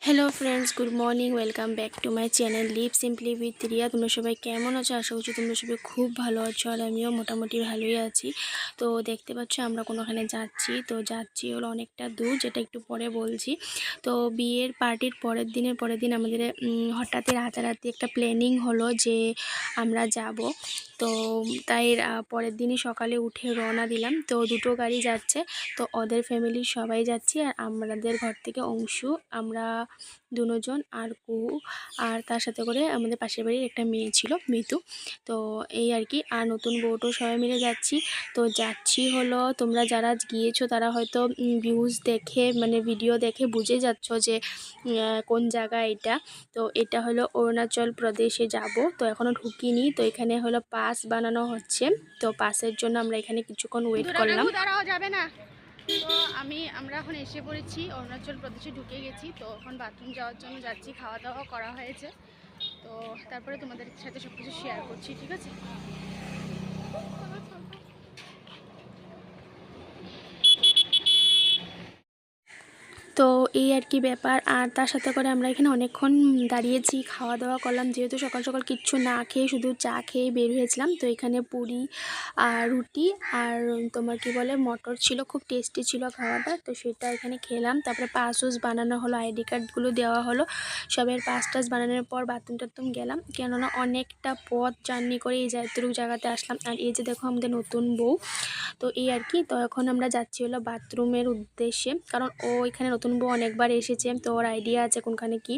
Hello friends, good morning. Welcome back to my channel leave simply with Riya. তোমরা সবাই কেমন আছো? আশা করছি তোমরা সবাই খুব ভালো আছো, আর আমিও মোটামুটি ভালোই আছি। তো দেখতে পাচ্ছ আমরা কোনোখানে যাচ্ছি, তো যাচ্ছি হলো অনেকটা দূর, যেটা একটু পরে বলছি। তো বিয়ের পার্টির পরের দিন আমাদের হঠাৎই রাতারাতি একটা প্ল্যানিং হলো যে আমরা যাব। তো তাই পরের দিনই সকালে উঠে রওনা দিলাম। তো দুটো গাড়ি যাচ্ছে, তো ওদের ফ্যামিলির সবাই যাচ্ছি, আর আমাদের ঘর থেকে অংশু, আমরা দুজন, আর কুহু, আর তার সাথে করে আমাদের পাশের বাড়ির একটা মেয়ে ছিল, মিতু। তো এই আর কি, আর নতুন বউটো সবাই মিলে যাচ্ছি। তো যাচ্ছি হলো, তোমরা যারা গিয়েছো তারা হয়তো ভিউজ দেখে মানে ভিডিও দেখে বুঝে যাচ্ছ যে কোন জায়গা এটা। তো এটা হলো অরুণাচল প্রদেশে যাব। তো এখনও ঢুকিনি, তো এখানে হলো পাস বানানো হচ্ছে। তো পাসের জন্য আমরা এখানে কিছুক্ষণ ওয়েট করলাম। দাঁড়াও যাবে না। তো আমরা এখন এসে পড়েছি, অরুণাচল প্রদেশে ঢুকে গেছি। তো এখন বাথরুম যাওয়ার জন্য যাচ্ছি, খাওয়া দাওয়া করা হয়েছে। তো তারপরে তোমাদের সাথে সব কিছু শেয়ার করছি, ঠিক আছে? তো এই আর কি ব্যাপার। আর তার সাথে করে আমরা এখানে অনেকক্ষণ দাঁড়িয়েছি, খাওয়া দাওয়া করলাম, যেহেতু সকাল সকাল কিচ্ছু না খেয়ে শুধু চা খেয়ে বের হয়েছিলাম। তো এখানে পুরি আর রুটি আর তোমার কি বলে মটর ছিল, খুব টেস্টি ছিল খাওয়াটা। তো সেটা এখানে খেলাম, তারপরে পাস উস বানানো হলো, আইডি কার্ডগুলো দেওয়া হলো। সবের পাস টাস বানানোর পর বাথরুম টাথরুম গেলাম, কেননা অনেকটা পথ জার্নি করে এই এতটুকু জায়গাতে আসলাম। আর এই যে দেখো আমাদের নতুন বউ। তো এই আর কি, তো এখন আমরা যাচ্ছি হলো বাথরুমের উদ্দেশ্যে, কারণ ও এখানে নতুন বউ অনেকবার এসেছে, তো ওর আইডিয়া আছে কোনখানে কি,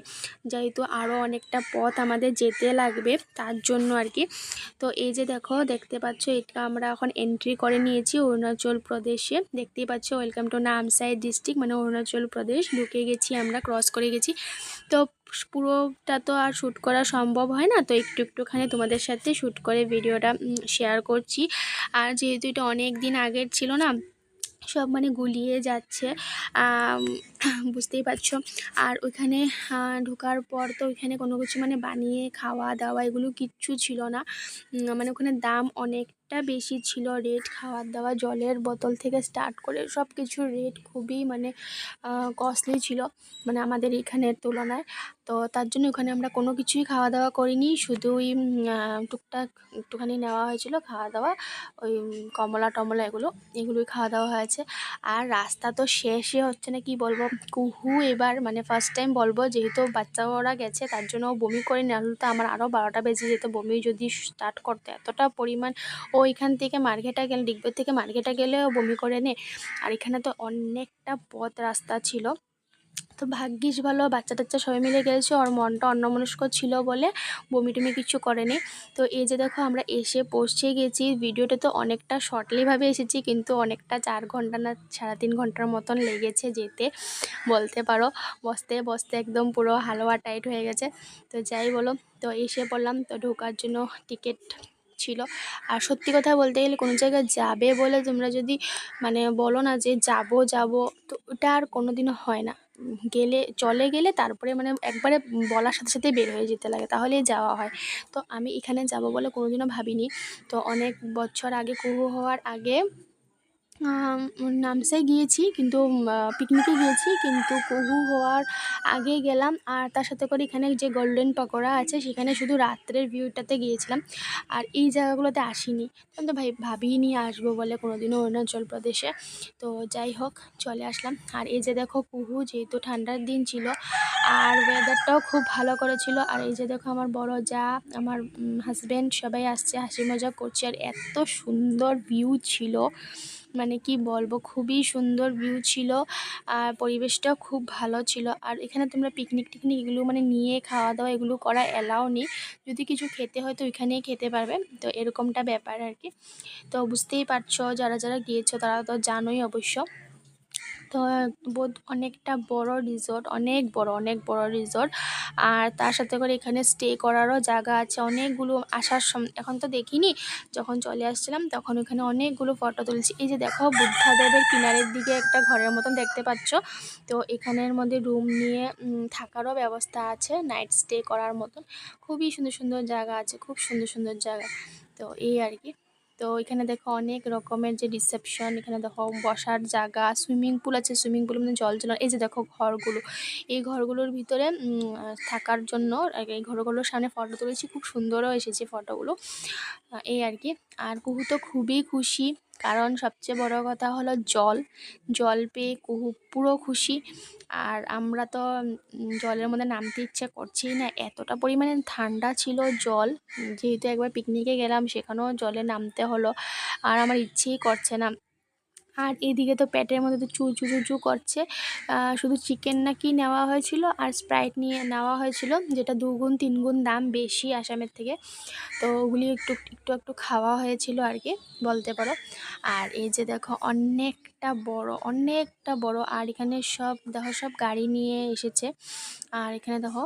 যেহেতু আরও অনেকটা পথ আমাদের যেতে লাগবে তার জন্য আর কি। তো এই যে দেখো, দেখতে পাচ্ছ এটা আমরা এখন এন্ট্রি করে নিয়েছি অরুণাচল প্রদেশে। দেখতেই পাচ্ছ ওয়েলকাম টু নামসাই ডিস্ট্রিক্ট, মানে অরুণাচল প্রদেশ। ঢুকে গেছি, আমরা ক্রস করে গেছি। তো পুরোটা তো আর শ্যুট করা সম্ভব হয় না, তো একটুখানি তোমাদের সাথে শ্যুট করে ভিডিওটা শেয়ার করছি। আর যেহেতু এটা অনেক দিন আগের ছিল না, সব মানে গুলিয়ে যাচ্ছে, বুঝতেই পারছো। আর ওইখানে ঢোকার পর তো ওইখানে কোনো কিছু মানে বানিয়ে খাওয়া দাওয়া এগুলো কিচ্ছু ছিল না। মানে ওখানে দাম অনেকটা বেশি ছিল, রেট, খাওয়া দাওয়া, জলের বোতল থেকে স্টার্ট করে সব কিছুর রেট খুবই মানে কস্টলি ছিল, মানে আমাদের এখানের তুলনায়। তো তার জন্য ওখানে আমরা কোনো কিছুই খাওয়া দাওয়া করিনি, শুধুই টুকটাক একটুখানি নেওয়া হয়েছিল খাওয়া দাওয়া, ওই কমলা টমলা এগুলোই খাওয়া দাওয়া হয়েছে। আর রাস্তা তো শেষই হচ্ছে না, কি বলবো। কুহু এবার মানে ফার্স্ট টাইম বলবো, যেহেতু বাচ্চা ওরা গেছে তার জন্য ও বমি করে নিল, তো আমার আরও 12টা বেজে যেত বমি যদি স্টার্ট করতে, এতটা পরিমাণ। ও এখান থেকে মার্কেটে গেলে, ডিগবের থেকে মার্কেটে গেলে ও বমি করে নে। আর এখানে তো অনেকটা পথ রাস্তা ছিল। তো ভাগ্যিস ভালো বাচ্চা টাচ্চা সবাই মিলে গেছে, ওর মনটা অন্যমনস্ক ছিল বলে বমি টমি কিছু করেনি। তো এই যে দেখো আমরা এসে পৌঁছে গেছি। ভিডিওটা তো অনেকটা শর্টলিভাবে এসেছি, কিন্তু অনেকটা 4 ঘন্টা না 3.5 ঘন্টার মতন লেগেছে যেতে বলতে পারো। বসতে বসতে একদম পুরো হালুয়া টাইট হয়ে গেছে। তো যাই বলো, তো এসে পড়লাম। তো ঢোকার জন্য টিকিট ছিল। আর সত্যি কথা বলতে গেলে কোনো জায়গায় যাবে বলে তোমরা যদি মানে বলো না যে যাব, তো ওটা আর কোনোদিনও হয় না। চলে গেলে তারপরে মানে একবারে বলার সাথে সাথে বের হয়ে যেতে লাগে, তাহলেই যাওয়া হয়। তো আমি এখানে যাব বলে কোনোদিনও ভাবিনি। তো অনেক বছর আগে, কুহু হওয়ার আগে নামসাই গিয়েছি, কিন্তু পিকনিকে গিয়েছি, কিন্তু কুহু হওয়ার আগে গেলাম। আর তার সাথে করে এখানে যে গোল্ডেন পকোড়া আছে সেখানে শুধু রাত্রের ভিউটাতে গিয়েছিলাম, আর এই জায়গাগুলোতে আসিনি। তখন তো ভাবিনি আসবো বলে কোনোদিনও অরুণাচল প্রদেশে। তো যাই হোক, চলে আসলাম। আর এই যে দেখো কুহু, যেহেতু ঠান্ডার দিন ছিল আর ওয়েদারটাও খুব ভালো করেছিল। আর এই যে দেখো আমার বড় যা, আমার হাজব্যান্ড সবাই আসছে, হাসি মজা করছে। আর এত সুন্দর ভিউ ছিল, মানে কি বলবো, খুবই সুন্দর ভিউ ছিল। আর পরিবেশটাও খুব ভালো ছিল। আর এখানে তোমরা পিকনিক টিকনিক এগুলো মানে নিয়ে খাওয়া দাওয়া এগুলো করা অ্যালাউ নেই, যদি কিছু খেতে হয় তো ওইখানেই খেতে পারবে। তো এরকমটা ব্যাপার আর কি। তো বুঝতেই পারছো, যারা যারা গিয়েছো তারা তো জানোই অবশ্য। তো অনেকটা বড় রিসর্ট, অনেক বড় রিসর্ট। আর তার সাথে করে এখানে স্টে করারও জায়গা আছে অনেকগুলো। এখন তো দেখিনি, যখন চলে আসছিলাম তখন ওখানে অনেকগুলো ফটো তুলছি। এই যে দেখো বুদ্ধাদেবের কিনারের দিকে একটা ঘরের মতন দেখতে পাচ্ছ। তো এখানের মধ্যে রুম নিয়ে থাকারও ব্যবস্থা আছে, নাইট স্টে করার মতন। খুবই সুন্দর সুন্দর জায়গা আছে, খুব সুন্দর সুন্দর জায়গা। তো এই আর কি। তো এখানে দেখো অনেক রকমের যে রিসেপশন, এখানে দেখো বসার জায়গা, সুইমিং পুল আছে, সুইমিং পুলের মধ্যে জল জল, এই যে দেখো ঘরগুলো, এই ঘরগুলোর ভিতরে থাকার জন্য এই ঘরগুলোর সামনে ফটো তুলেছি, খুব সুন্দরও এসেছে ফটোগুলো। এই আর কি। আর কুহু তো খুবই খুশি, কারণ সবচেয়ে বড় কথা হলো জল, জল পেয়ে কুহু পুরো খুশি। আর আমরা তো জলের মধ্যে নামতে ইচ্ছে করছেই না, এতটা পরিমাণে ঠান্ডা ছিল জল। যেহেতু একবার পিকনিকে গেলাম, সেখানেও জলে নামতে হলো, আর আমার ইচ্ছেই করছে না। আর এদিকে তো পেটের মধ্যে তো চু চু চু চু করছে। শুধু চিকেন নাকি নেওয়া হয়েছিল আর স্প্রাইট নিয়ে নেওয়া হয়েছিল, যেটা 2 গুণ 3 গুণ দাম বেশি আসামের থেকে। তো ওগুলি একটু একটু একটু খাওয়া হয়েছিল আর কি বলতে পারো। আর এই যে দেখো অনেকটা বড়, আর এখানে সব দেখো সব গাড়ি নিয়ে এসেছে। আর এখানে দেখো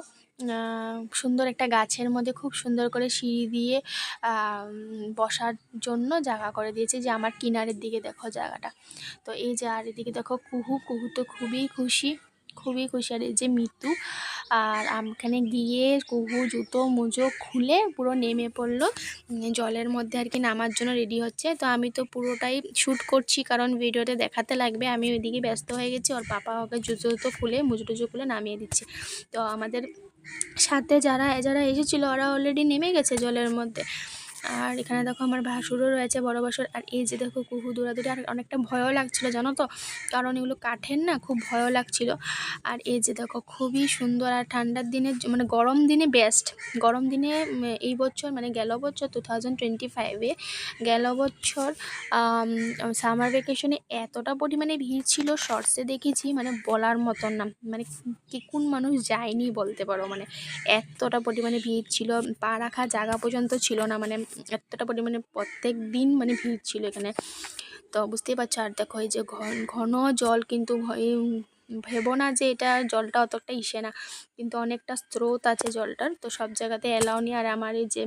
সুন্দর একটা গাছের মধ্যে খুব সুন্দর করে সিঁড়ি দিয়ে বসার জন্য জায়গা করে দিয়েছে, যে আমার কিনারের দিকে দেখো জায়গাটা। তো এই যে, আর এদিকে দেখো কুহু তো খুবই খুশি, খুবই খুশি। আর এই যে মিতু, আর এখানে গিয়ে কুহু জুতো মুজো খুলে পুরো নেমে পড়লো জলের মধ্যে আর কি, নামার জন্য রেডি হচ্ছে। তো আমি তো পুরোটাই শ্যুট করছি, কারণ ভিডিওতে দেখাতে লাগবে। আমি ওইদিকে ব্যস্ত হয়ে গেছি, ওর পাপা ওকে জুতো খুলে মুজো টুজো খুলে নামিয়ে দিচ্ছে। তো আমাদের সাথে যারা যারা এসেছিলো ওরা অলরেডি নেমে গেছে জলের মধ্যে। আর এখানে দেখো আমার ভাসুরও রয়েছে, বড় ভাসুর। আর এই যে দেখো কুহু দৌড়াদৌড়ি, আর অনেকটা ভয়ও লাগছিল জানো তো, কারণ এগুলো কাঠের না, খুব ভয়ও লাগছিল। আর এই যে দেখো খুবই সুন্দর। আর ঠান্ডার দিনে মানে গরম দিনে বেস্ট, গরম দিনে এই বছর মানে গেল বছর 2025-এ গেল বছর সামার ভ্যাকেশনে এতটা পরিমাণে ভিড় ছিল, শর্টসে দেখেছি, মানে বলার মতন না, মানে কি কোন মানুষ যায়নি বলতে পারো, মানে এতটা পরিমাণে ভিড় ছিল, পা রাখার জায়গা পর্যন্ত ছিল না, মানে এতটা পরিমাণে প্রত্যেক দিন মানে ভিড় ছিল এখানে। তো বুঝতেই পারছো। আর দেখো এই যে ঘন জল, কিন্তু ভেবো না যে এটা জলটা অতটা ইসে না, কিন্তু অনেকটা স্রোত আছে জলটার, তো সব জায়গাতে এলাও নি। আর আমার এই যে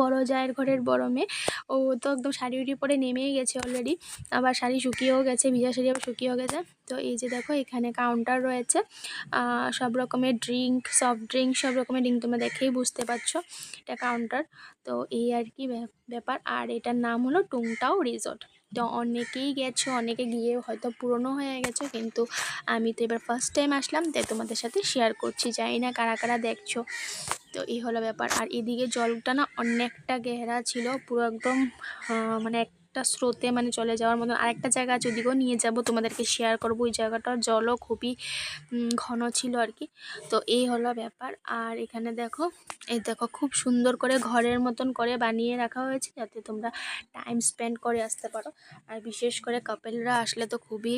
বড় জায়ের ঘরের বড় মেয়ে, ও তো একদম শাড়ি উড়ি পরে নেমেই গেছে অলরেডি, আবার শাড়ি শুকিয়েও গেছে, ভিজা শাড়ি আবার শুকিয়েও গেছে। তো এই যে দেখো এখানে কাউন্টার রয়েছে, সব রকমের ড্রিঙ্ক, সফট ড্রিঙ্ক, সব রকমের ড্রিঙ্ক তোমরা দেখেই বুঝতে পারছো এটা কাউন্টার। তো এই আর কি ব্যাপার। আর এটার নাম হলো টুংটাও রিসোর্ট। তো অনেকেই গেছো, অনেকে গিয়ে হয়তো পুরনো হয়ে গেছো, কিন্তু আমি তো এবার ফার্স্ট টাইম আসলাম, তাই তোমাদের সাথে শেয়ার করছি, জানি না কারা কারা দেখছো। তো এই হলো ব্যাপার। আর এদিকে জলটা না অনেকটা গেহরা ছিল, পুরো একদম মানে একটা স্রোতে মানে চলে যাওয়ার মতন। আরেকটা জায়গা আছে, ওদিকেও নিয়ে যাব, তোমাদেরকে শেয়ার করবো। ওই জায়গাটার জলও খুবই ঘন ছিল আর কি। তো এই হলো ব্যাপার। আর এখানে দেখো, এই দেখো খুব সুন্দর করে ঘরের মতন করে বানিয়ে রাখা হয়েছে, যাতে তোমরা টাইম স্পেন্ড করে আসতে পারো। আর বিশেষ করে কাপেলরা আসলে তো খুবই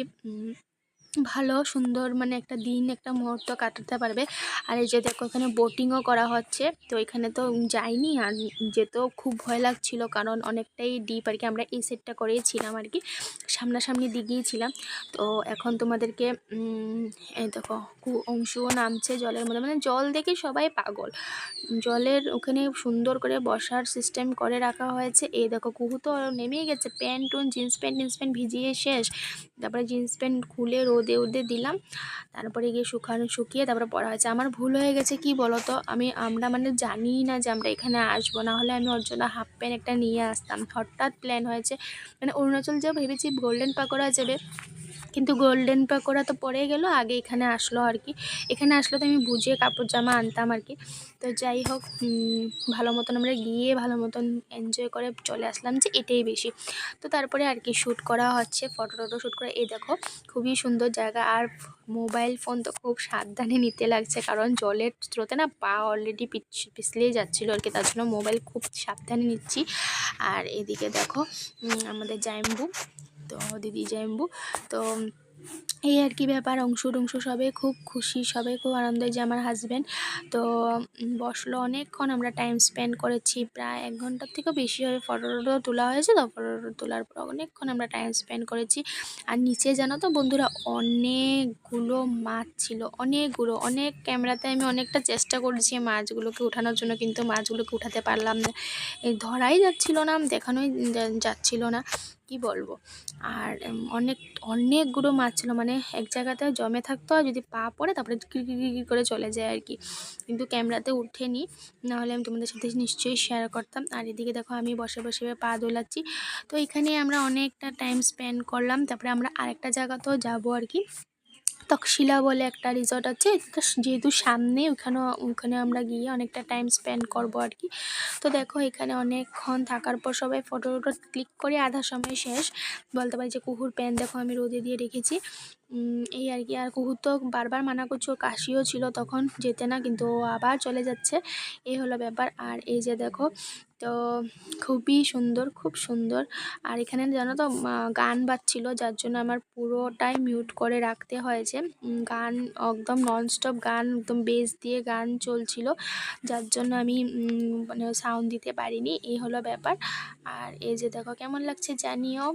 ভালো সুন্দর মানে একটা দিন, একটা মুহূর্ত কাটাতে পারবে। আর এই যে দেখো এখানে বোটিংও করা হচ্ছে, তো এখানে তো যাইনি, আর যেতেও খুব ভয় লাগছিল, কারণ অনেকটাই ডিপ আর কি। আমরা এই সেটটা করেইছিলাম আর কি, সামনাসামনি দিকেই ছিলাম। তো এখন তোমাদেরকে এই দেখো অংশুও নামছে জলের মধ্যে, মানে জল দেখে সবাই পাগল। জলের ওখানে সুন্দর করে বসার সিস্টেম করে রাখা হয়েছে। এই দেখো কুহু তো নেমেই গেছে, প্যান্ট জিন্স প্যান্ট ভিজিয়ে শেষ। তারপরে জিন্স প্যান্ট খুলে রোদে দিলাম, তারপরে গিয়ে শুকিয়ে তারপরে পরা হয়েছে। আমার ভুল হয়ে গেছে, কি বলো তো, আমরা মানে জানি না যে আমরা এখানে আসবো, না হলে আমি ওর জন্য হাফ প্যান্ট একটা নিয়ে আসতাম। হঠাৎ প্ল্যান হয়েছে, মানে অরুণাচল যাবো ভেবেছি, গোল্ডেন পাকোড়া যাবে, কিন্তু গোল্ডেন পাকোড়া তো পরে গেল, আগে এখানে আসলো আর কি। এখানে আসলে তো আমি বুঝিয়ে কাপড় জামা আনতাম আর কি। তো যাই হোক, ভালো মতন আমরা গিয়ে ভালো মতন এনজয় করে চলে আসলাম, যে এটাই বেশি। তো তারপরে আর কি শ্যুট করা হচ্ছে, ফটো শ্যুট করে। এই দেখো খুবই সুন্দর জায়গা। আর মোবাইল ফোন তো খুব সাবধানে নিতে লাগছে, কারণ জলের স্রোতে না পা অলরেডি পিছলেই যাচ্ছিলো আর কি, তার জন্য মোবাইল খুব সাবধানে নিচ্ছি। আর এদিকে দেখো আমাদের জাইম্বু, তো দিদি জাইম্বু, তো এই আর কি ব্যাপার। অংশ সবাই খুব খুশি, সবাই খুব আনন্দ যে আমার হাজব্যান্ড। তো বসলো অনেকক্ষণ, আমরা টাইম স্পেন্ড করেছি, প্রায় 1 ঘন্টার থেকেও বেশি হবে। ফটো তোলা হয়েছে, তো ফটো তোলার পর অনেকক্ষণ আমরা টাইম স্পেন্ড করেছি। আর নিচে জানো তো বন্ধুরা, অনেকগুলো মাছ ছিল, অনেক ক্যামেরাতে আমি অনেকটা চেষ্টা করেছি মাছগুলোকে উঠানোর জন্য, কিন্তু মাছগুলোকে উঠাতে পারলাম না, ধরাই যাচ্ছিল না, দেখানোই যাচ্ছিল না। কি বলবো। আর অনেকগুলো মাছ ছিল, মানে এক জায়গাতে জমে থাকতো, আর যদি পা পড়ে তারপরে কির করে চলে যায় আর কি। কিন্তু ক্যামেরাতে উঠেনি, নাহলে আমি তোমাদের সাথে নিশ্চয়ই শেয়ার করতাম। আর এদিকে দেখো আমি বসে বসে পা দোলাচ্ছি। তো এখানে আমরা অনেকটা টাইম স্পেন্ড করলাম। তারপরে আমরা আরেকটা জায়গাতেও যাবো আর কি। তক্ষশিলা বলে একটা রিসর্ট আছে, তো যেহেতু সামনে ওখানে আমরা গিয়ে অনেকটা টাইম স্পেন্ড করবো আর কি। তো দেখো এখানে অনেকক্ষণ থাকার পর সবাই ফটো ক্লিক করে আধা সময় শেষ বলতে পারি। যে কুকুর প্যান্ট দেখো আমি রোদে দিয়ে রেখেছি, এই আর কি। আর কুকুর তো বারবার মানা করছে, ওর কাশিও ছিল তখন যেতে না, কিন্তু ও আবার চলে যাচ্ছে, এই হলো ব্যাপার। আর এই যে দেখো, তো খুবই সুন্দর, খুব সুন্দর। আর এখানে জানো তো গান বাজছিল, যার জন্য আমার পুরোটাই মিউট করে রাখতে হয়েছে। গান একদম ননস্টপ, গান একদম বেস দিয়ে গান চলছিল, যার জন্য আমি মানে সাউন্ড দিতে পারিনি, এই হলো ব্যাপার। আর এই যে দেখো কেমন লাগছে জানিও।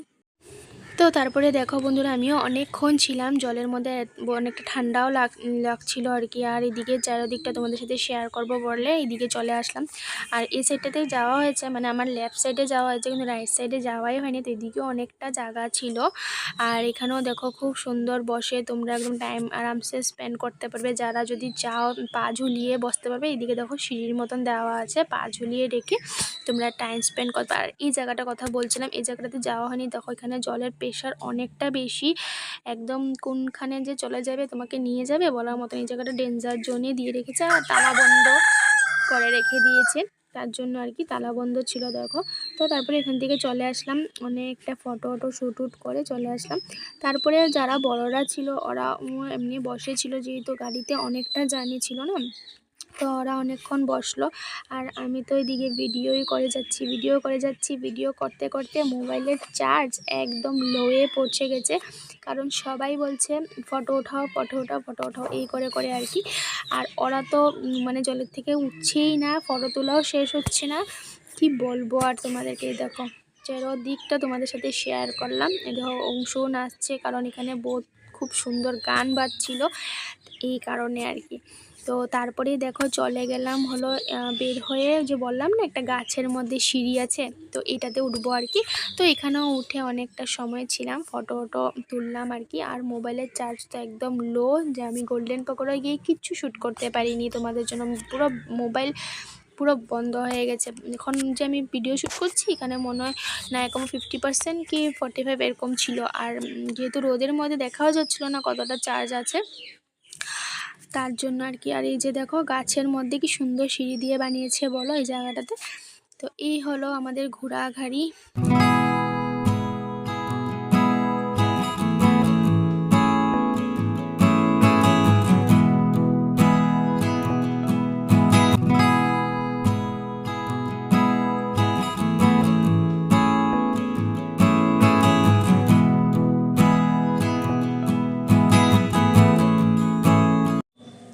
তো তারপরে দেখো বন্ধুরা, আমিও অনেকক্ষণ ছিলাম জলের মধ্যে, অনেকটা ঠান্ডাও লাগছিল আর কি। আর এদিকে চারিদিকটা তোমাদের সাথে শেয়ার করব বলে এইদিকে চলে আসলাম। আর এই সাইডটাতে যাওয়া হয়েছে, মানে আমার লেফট সাইডে যাওয়া হয়েছে, কিন্তু রাইট সাইডে যাওয়াই হয়নি। তো এদিকেও অনেকটা জায়গা ছিল। আর এখানেও দেখো খুব সুন্দর, বসে তোমরা একদম টাইম আরামসে স্পেন্ড করতে পারবে, যারা যদি চাও পা ঝুলিয়ে বসতে পারবে। এইদিকে দেখো সিঁড়ির মতন দেওয়া আছে, পা ঝুলিয়ে রেখে তোমরা টাইম স্পেন্ড করবে। আর এই জায়গাটার কথা বলছিলাম, এই জায়গাটাতে যাওয়া হয়নি। দেখো এখানে জলের প্রেশার অনেকটা বেশি, একদম কোনখানে যে চলে যাবে তোমাকে নিয়ে যাবে বলার মতন। এই জায়গাটা ডেঞ্জার জোনে দিয়ে রেখেছে, আর তালা বন্ধ করে রেখে দিয়েছে, তার জন্য আর কি তালা বন্ধ ছিল দেখো। তো তারপরে এখান থেকে চলে আসলাম, অনেকটা ফটো শ্যুট করে চলে আসলাম। তারপরে যারা বড়রা ছিল ওরা এমনি বসেছিল, যেহেতু গাড়িতে অনেকটা জার্নি ছিল না, তো ওরা অনেকক্ষণ বসলো। আর আমি তো এদিকে ভিডিও করে যাচ্ছি। ভিডিও করতে করতে মোবাইলের চার্জ একদম লোয়ে পৌঁছে গেছে, কারণ সবাই বলছে ফটো ওঠাও এই করে আর কি। আর ওরা তো মানে জলের থেকে উঠছেই না, ফটো তোলাও শেষ হচ্ছে না, কি বলবো আর তোমাদেরকে। দেখো চারদিকটা তোমাদের সাথে শেয়ার করলাম। এই দেখো অংশও নাচছে, কারণ এখানে খুব সুন্দর গান বাজছিল, এই কারণে আর কি। তো তারপরেই দেখো চলে গেলাম হলো বের হয়ে, যে বললাম না একটা গাছের মধ্যে সিঁড়ি আছে, তো এটাতে উঠবো আর কি। তো এখানেও উঠে অনেকটা সময় ছিলাম, ফটো তুললাম আর কি। আর মোবাইলের চার্জ তো একদম লো, যে আমি গোল্ডেন পকোড়ায় গিয়ে কিচ্ছু শ্যুট করতে পারিনি তোমাদের জন্য, পুরো মোবাইল পুরো বন্ধ হয়ে গেছে। এখন যে আমি ভিডিও শ্যুট করছি, এখানে মনে হয় না এরকম 50% কি 45 এরকম ছিল। আর যেহেতু রোদের মধ্যে দেখাও যাচ্ছিলো না কতটা চার্জ আছে, তার জন্য আর কি। আর এই যে দেখো গাছের মধ্যে কি সুন্দর সিঁড়ি দিয়ে বানিয়েছে বলো এই জায়গাটাতে। তো এই হলো আমাদের ঘোরাঘুরি।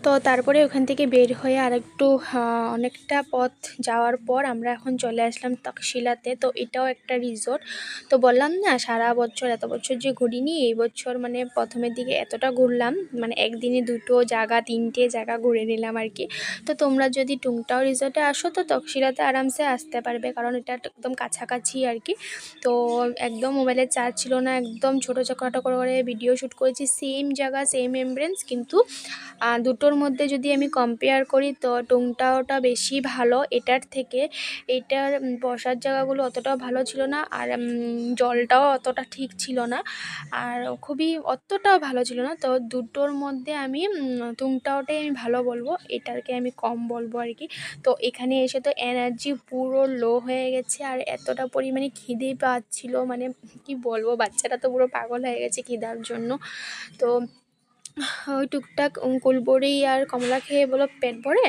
তো তারপরে ওখান থেকে বের হয়ে আর একটু অনেকটা পথ যাওয়ার পর আমরা এখন চলে আসলাম তক্ষশিলাতে। তো এটাও একটা রিসোর্ট। তো বললাম না সারা বছর এত বছর যে ঘুরিনি, এই বছর মানে প্রথমের দিকে এতটা ঘুরলাম, মানে একদিনে 2টো জায়গা 3টে জায়গা ঘুরে নিলাম আর কি। তো তোমরা যদি টুংটাও রিসোর্টে আসো তো তক্ষশিলাতে আরামসে আসতে পারবে, কারণ এটা একদম কাছাকাছি আর কি। তো একদম মোবাইলের চার্জ ছিল না, একদম ছোটো করে ভিডিও শ্যুট করেছি, সেম জায়গা সেম এমব্রেন্স, কিন্তু দুটোর মধ্যে যদি আমি কম্পেয়ার করি তো টুংটাওটা বেশি ভালো এটার থেকে। এটার বসার জায়গাগুলো অতটাও ভালো ছিল না, আর জলটাও অতটা ঠিক ছিল না, আর অতটাও ভালো ছিল না। তো দুটোর মধ্যে আমি টুংটাওটাই আমি ভালো বলবো, এটাকে আমি কম বলবো আর কি। তো এখানে এসে তো এনার্জি পুরো লো হয়ে গেছে, আর এতটা পরিমাণে খিদে পাচ্ছিল, মানে কি বলবো, বাচ্চারা তো পুরো পাগল হয়ে গেছে খিদার জন্য। তো ওই টুকটাক কুলবড়ি আর কমলা খেয়ে বলো পেট ভরে,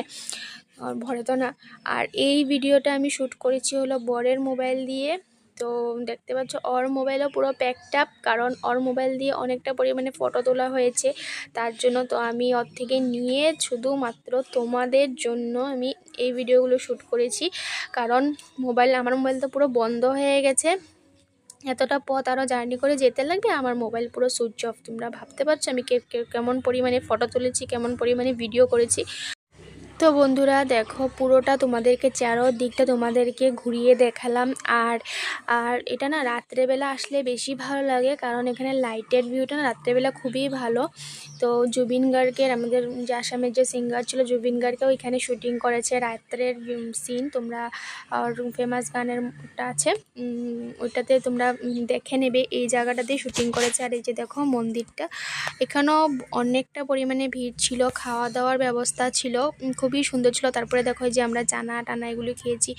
আর ভরে তো না। আর এই ভিডিওটা আমি শ্যুট করেছি হলো বরের মোবাইল দিয়ে। তো দেখতে পাচ্ছ ওর মোবাইলও পুরো প্যাকড আপ, কারণ ওর মোবাইল দিয়ে অনেকটা পরিমাণে ফটো তোলা হয়েছে, তার জন্য। তো আমি ওর থেকে নিয়ে শুধুমাত্র তোমাদের জন্য আমি এই ভিডিওগুলো শ্যুট করেছি, কারণ আমার মোবাইল তো পুরো বন্ধ হয়ে গেছে, এতটা পথ আরও জার্নি করে যেতে লাগবে, আমার মোবাইল পুরো সুইচ অফ। তোমরা ভাবতে পারছো আমি কেমন পরিমাণে ফটো তুলেছি, কেমন পরিমাণে ভিডিও করেছি। তো তো বন্ধুরা দেখো পুরোটা তোমাদেরকে চারোদিকটা তোমাদেরকে ঘুরিয়ে দেখালাম। আর আর এটা না রাত্রেবেলা আসলে বেশি ভালো লাগে, কারণ এখানে লাইটের ভিউটা না রাত্রেবেলা খুবই ভালো। তো জুবিন গার্গের, আমাদের যে আসামের যে সিঙ্গার ছিল জুবিন গার্গকেও এখানে শুটিং করেছে রাত্রের সিন। তোমরা ফেমাস গানেরটা আছে ওইটাতে তোমরা দেখে নেবে, এই জায়গাটাতেই শুটিং করেছে। আর এই যে দেখো মন্দিরটা, এখানেও অনেকটা পরিমাণে ভিড় ছিল, খাওয়া দাওয়ার ব্যবস্থা ছিল, খুবই সুন্দর ছিল। তারপরে দেখো যে আমরা চানা টানা এগুলো খেয়েছি,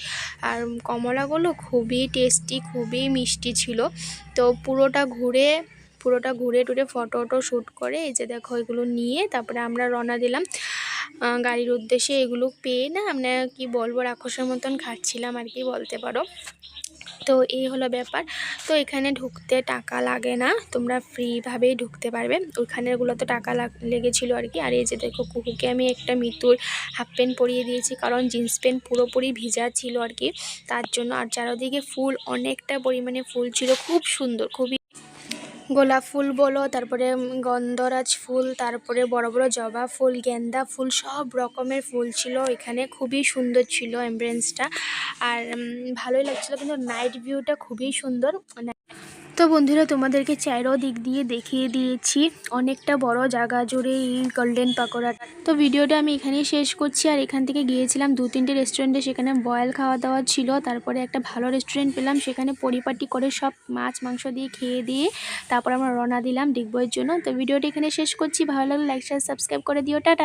আর কমলাগুলো খুবই টেস্টি, খুবই মিষ্টি ছিল। তো পুরোটা ঘুরে টুরে ফটো শ্যুট করে এই যে দেখো এগুলো নিয়ে তারপরে আমরা রওনা দিলাম গাড়ির উদ্দেশ্যে। এগুলো পেয়ে না আমরা কি বলবো রাক্ষসের মতন খাচ্ছিলাম আর কি বলতে পারো। তো এই হলো ব্যাপার। তো এখানে ঢুকতে টাকা লাগে না, তোমরা ফ্রিভাবেই ঢুকতে পারবে। ওইখানেরগুলো তো টাকা লেগেছিলো আর কি। আর এই যে দেখো কুকুকে আমি একটা মিতুর হাফ প্যান্ট পরিয়ে দিয়েছি, কারণ জিন্স প্যান্ট পুরোপুরি ভিজা ছিল আর কি, তার জন্য। আর চারদিকে ফুল, অনেকটা পরিমাণে ফুল ছিল, খুব সুন্দর, খুবই গোলাপ ফুল বলো, তারপরে গন্ধরাজ ফুল, তারপরে বড় বড় জবা ফুল, গেন্দা ফুল, সব রকমের ফুল ছিল এখানে, খুবই সুন্দর ছিল অ্যাম্বিয়েন্সটা। আর ভালোই লাগছিলো, কিন্তু নাইট ভিউটা খুবই সুন্দর। তো বন্ধুরা তোমাদেরকে দিক দিয়ে দেখিয়ে দিয়েছি অনেকটা বড় জায়গা জুড়ে এই গোল্ডেন পাকোড়া। তো ভিডিওটা আমি এখানেই শেষ করছি। আর এখান থেকে গিয়েছিলাম 2-3টে রেস্টুরেন্টে, সেখানে বয়েল খাওয়া দাওয়া ছিল। তারপরে একটা ভালো রেস্টুরেন্ট পেলাম, সেখানে পরিপাটি করে সব মাছ মাংস দিয়ে খেয়ে দিয়ে তারপর আমরা রওনা দিলাম ডিগবইয়ের জন্য। তো ভিডিওটা এখানে শেষ করছি, ভালো লাগলে লাইক শেয়ার সাবস্ক্রাইব করে দিও, টাটা।